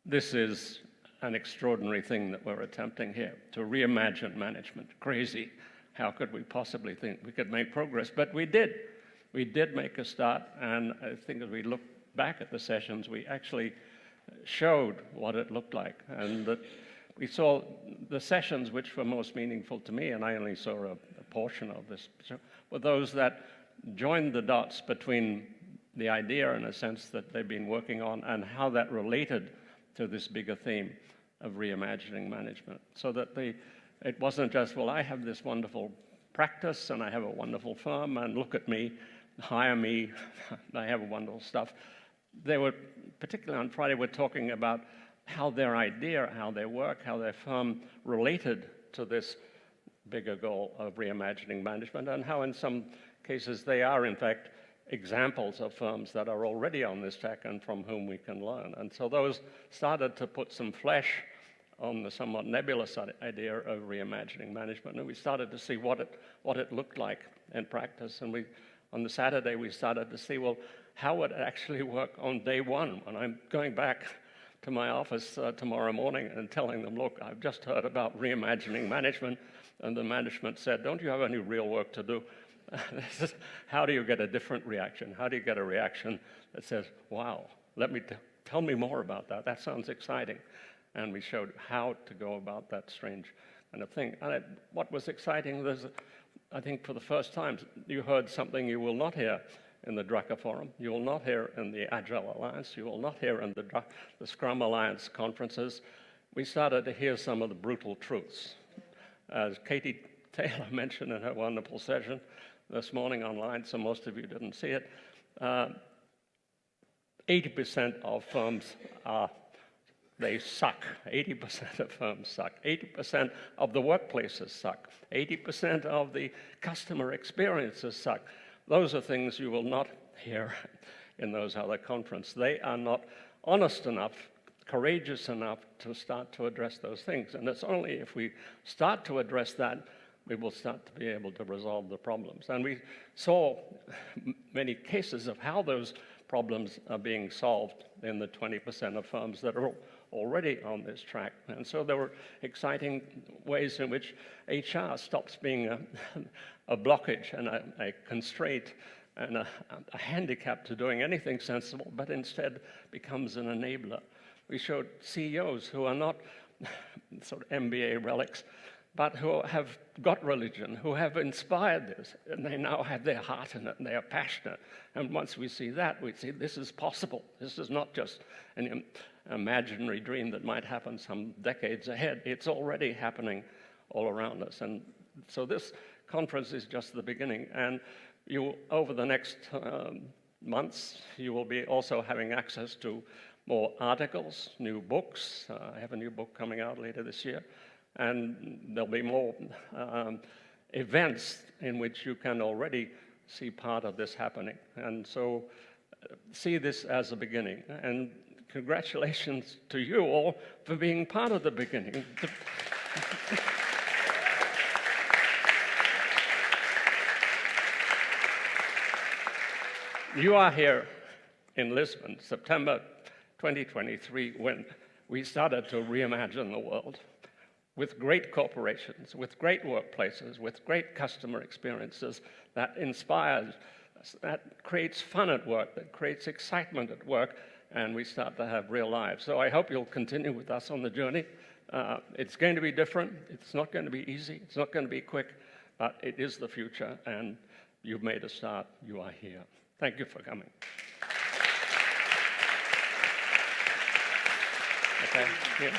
This is an extraordinary thing that we're attempting here, to reimagine management. Crazy. How could we possibly think we could make progress? But we did. We did make a start, and I think as we look back at the sessions, we actually showed what it looked like. And that we saw the sessions which were most meaningful to me, and I only saw a portion of this, were those that joined the dots between the idea, in a sense, that they've been working on and how that related to this bigger theme of reimagining management. So that it wasn't just, well, I have this wonderful practice and I have a wonderful firm and look at me, hire me, I have wonderful stuff. They were, particularly on Friday, we're talking about how their idea, how their work, how their firm related to this bigger goal of reimagining management, and how in some cases they are, in fact, examples of firms that are already on this track and from whom we can learn. And so those started to put some flesh on the somewhat nebulous idea of reimagining management, and we started to see what it looked like in practice. And on the Saturday, we started to see, well, how would it actually work on day one? When I'm going back to my office tomorrow morning and telling them, look, I've just heard about reimagining management, and the management said, don't you have any real work to do? How do you get a different reaction? How do you get a reaction that says, wow, tell me more about that. That sounds exciting. And we showed how to go about that strange kind of thing. And what was exciting was, I think for the first time, you heard something you will not hear in the Drucker Forum. You will not hear in the Agile Alliance. You will not hear in the Scrum Alliance conferences. We started to hear some of the brutal truths. As Katie Taylor mentioned in her wonderful session this morning online, so most of you didn't see it, 80% of firms they suck. 80% of firms suck. 80% of the workplaces suck. 80% of the customer experiences suck. Those are things you will not hear in those other conferences. They are not honest enough, courageous enough to start to address those things. And it's only if we start to address that we will start to be able to resolve the problems. And we saw many cases of how those problems are being solved in the 20% of firms that are already on this track. And so there were exciting ways in which HR stops being a blockage and a constraint and a handicap to doing anything sensible, but instead becomes an enabler. We showed CEOs who are not sort of MBA relics, but who have got religion, who have inspired this, and they now have their heart in it, and they are passionate. And once we see that, we see this is possible. This is not just an imaginary dream that might happen some decades ahead. It's already happening all around us. And so this conference is just the beginning. And you, over the next months, you will be also having access to more articles, new books. I have a new book coming out later this year. And there'll be more events in which you can already see part of this happening. And so see this as a beginning. And congratulations to you all for being part of the beginning. You are here in Lisbon, September 2023, when we started to reimagine the world, with great corporations, with great workplaces, with great customer experiences that inspires, that creates fun at work, that creates excitement at work, and we start to have real lives. So I hope you'll continue with us on the journey. It's going to be different. It's not going to be easy. It's not going to be quick, but it is the future, and you've made a start. You are here. Thank you for coming. Okay. Yeah.